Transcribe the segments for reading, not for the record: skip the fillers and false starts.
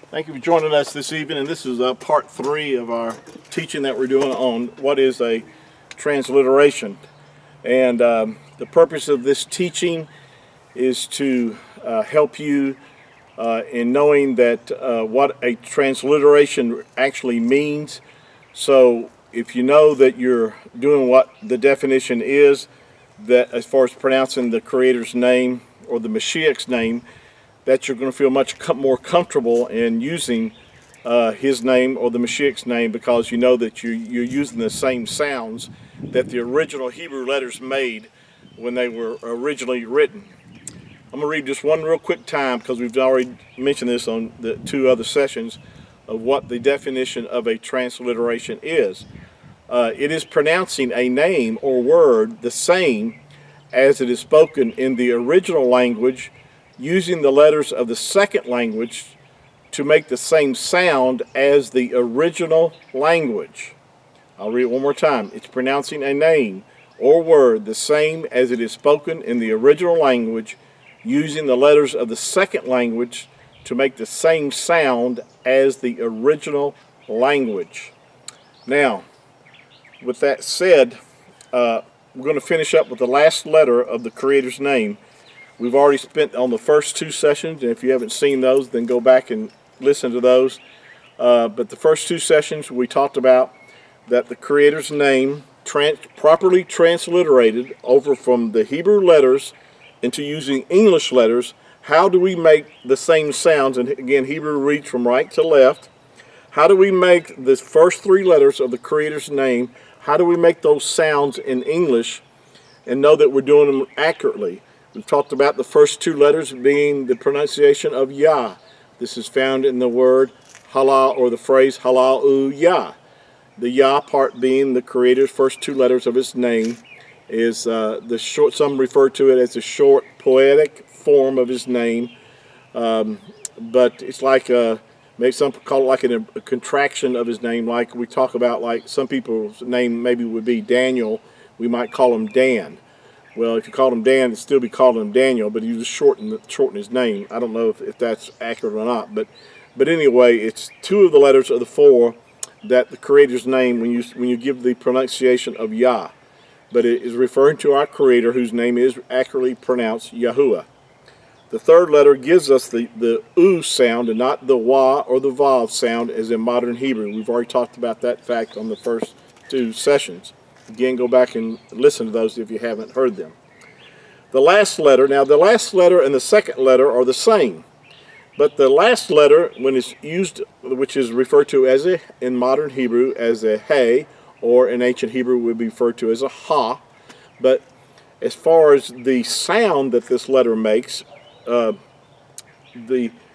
Thank you for joining us this evening, and this is part 3 of our teaching that we're doing on what is a transliteration. And the purpose of this teaching is to help you in knowing that what a transliteration actually means. So if you know that you're doing what the definition is, that as far as pronouncing the Creator's name or the Mashiach's name, that you're going to feel much more comfortable in using his name or the Mashiach's name, because you know that you're using the same sounds that the original Hebrew letters made when they were originally written. I'm going to read just one real quick time, because we've already mentioned this on the 2 other sessions, of what the definition of a transliteration is. It is pronouncing a name or word the same as it is spoken in the original language, using the letters of the second language to make the same sound as the original language. I'll read it one more time. It's pronouncing a name or word the same as it is spoken in the original language, using the letters of the second language to make the same sound as the original language. Now, with that said, we're going to finish up with the last letter of the Creator's name. We've already spent on the first 2 sessions, and if you haven't seen those, then go back and listen to those. But the first 2 sessions, we talked about that the Creator's name, properly transliterated over from the Hebrew letters into using English letters. How do we make the same sounds? And again, Hebrew reads from right to left. How do we make the first 3 letters of the Creator's name? How do we make those sounds in English and know that we're doing them accurately? We've talked about the first 2 letters being the pronunciation of Yah. This is found in the word Halal, or the phrase Halal Yah. The Yah part being the Creator's first 2 letters of his name is the short. Some refer to it as the short poetic form of his name, but it's like maybe some call it like a contraction of his name. Like we talk about, like some people's name maybe would be Daniel. We might call him Dan. Well, if you called him Dan, it'd still be calling him Daniel, but you just shorten his name. I don't know if that's accurate or not, but anyway, it's 2 of the letters of the 4 that the Creator's name, when you give the pronunciation of Yah, but it is referring to our Creator, whose name is accurately pronounced Yahuah. The 3rd letter gives us the U sound and not the Wah or the Vav sound as in modern Hebrew. We've already talked about that fact on the first 2 sessions. Again, go back and listen to those if you haven't heard them. The last letter, now the last letter and the second letter are the same. But the last letter, when it's used, which is referred to as in modern Hebrew as a He, or in ancient Hebrew would be referred to as a Ha. But as far as the sound that this letter makes, it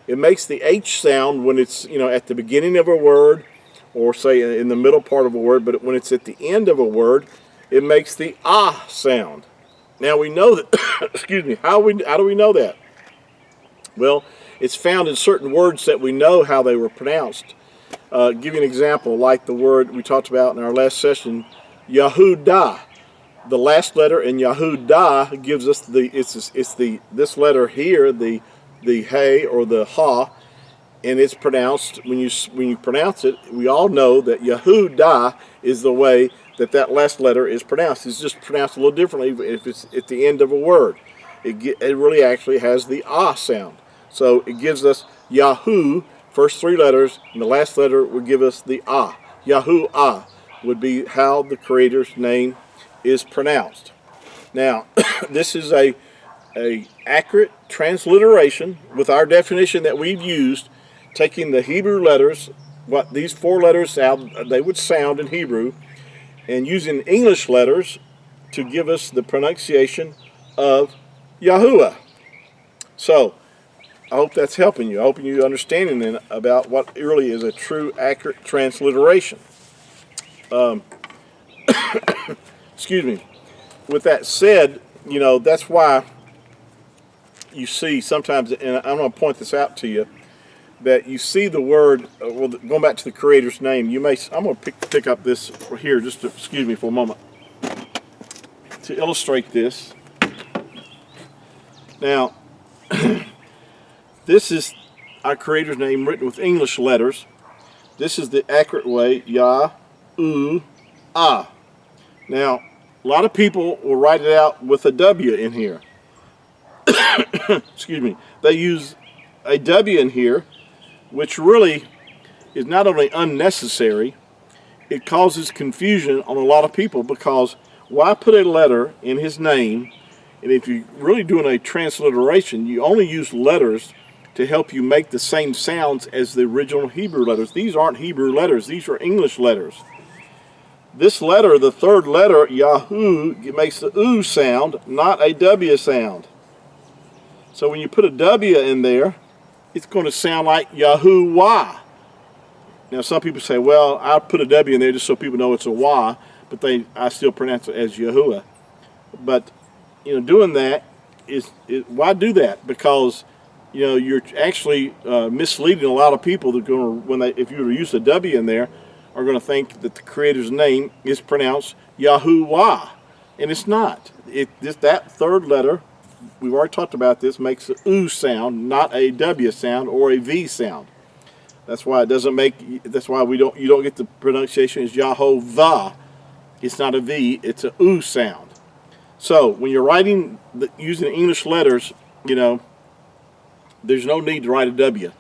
makes the H sound when it's at the beginning of a word, or say in the middle part of a word, but when it's at the end of a word, it makes the ah sound. Now we know that, excuse me, how do we know that? Well, it's found in certain words that we know how they were pronounced. Give you an example, like the word we talked about in our last session, Yahudah. The last letter in Yahudah gives us this letter here, the He or the Ha. And it's pronounced, when you pronounce it, we all know that Yahudah is the way that last letter is pronounced. It's just pronounced a little differently if it's at the end of a word. It really actually has the ah sound. So it gives us Yahu, first 3 letters, and the last letter would give us the ah. Yahuah would be how the Creator's name is pronounced. Now, this is a accurate transliteration with our definition that we've used, taking the Hebrew letters, what these 4 letters they would sound in Hebrew, and using English letters to give us the pronunciation of Yahuah. So, I hope that's helping you. I hope you understanding then about what really is a true, accurate transliteration. Excuse me. With that said, that's why you see sometimes, and I'm going to point this out to you, that you see the word, well, going back to the Creator's name, I'm going to pick up this here, just to, excuse me for a moment, to illustrate this. Now, this is our Creator's name written with English letters. This is the accurate way, Yahuah. Now, a lot of people will write it out with a W in here. Excuse me. They use a W in here, which really is not only unnecessary, it causes confusion on a lot of people, because why put a letter in his name? And if you're really doing a transliteration, you only use letters to help you make the same sounds as the original Hebrew letters. These aren't Hebrew letters, these are English letters. This letter, the third letter, Yahuah, it makes the oo sound, not a W sound. So when you put a W in there, it's going to sound like Yahuah. Now some people say, well, I put a W in there just so people know it's a Y, but I still pronounce it as Yahuah. But doing that why do that? Because you're actually misleading a lot of people that are going to, if you were to use a W in there, are going to think that the Creator's name is pronounced Yahuah, and it's not. That third letter, we've already talked about this, makes an oo sound, not a W sound or a V sound. That's why it doesn't make. That's why you don't get the pronunciation as Yahovah. It's not a V. It's an oo sound. So when you're writing using English letters, there's no need to write a W,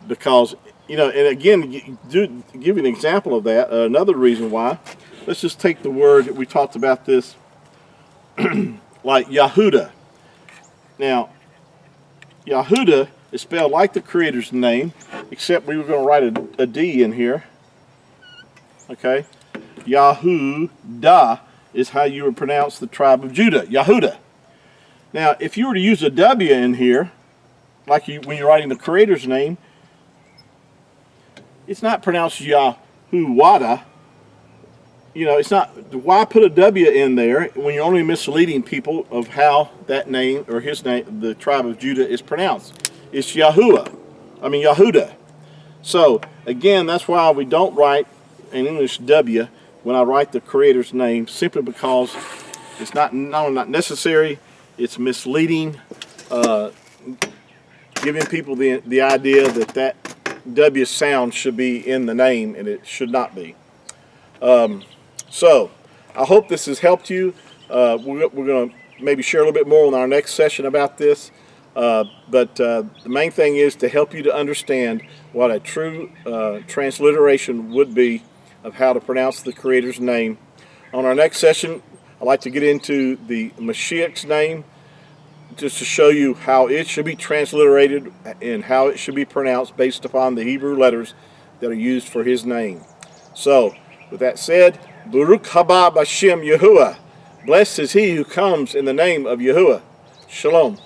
because and again, give you an example of that. Another reason why. Let's just take the word, we talked about this, like Yahudah. Now, Yahudah is spelled like the Creator's name, except we were going to write a D in here. Okay? Yahudah is how you would pronounce the tribe of Judah, Yahudah. Now, if you were to use a W in here, like when you're writing the Creator's name, it's not pronounced Yahuwah. It's not. Why put a W in there when you're only misleading people of how that name, or his name, the tribe of Judah, is pronounced? It's Yahudah. So again, that's why we don't write an English W when I write the Creator's name, simply because it's not necessary. It's misleading, giving people the idea that W sound should be in the name, and it should not be. So I hope this has helped you. We're going to maybe share a little bit more on our next session about this. But the main thing is to help you to understand what a true transliteration would be of how to pronounce the Creator's name. On our next session, I'd like to get into the Mashiach's name, just to show you how it should be transliterated and how it should be pronounced based upon the Hebrew letters that are used for his name. So, with that said, Baruch haba b'shem Yahuah. Blessed is he who comes in the name of Yahuah. Shalom.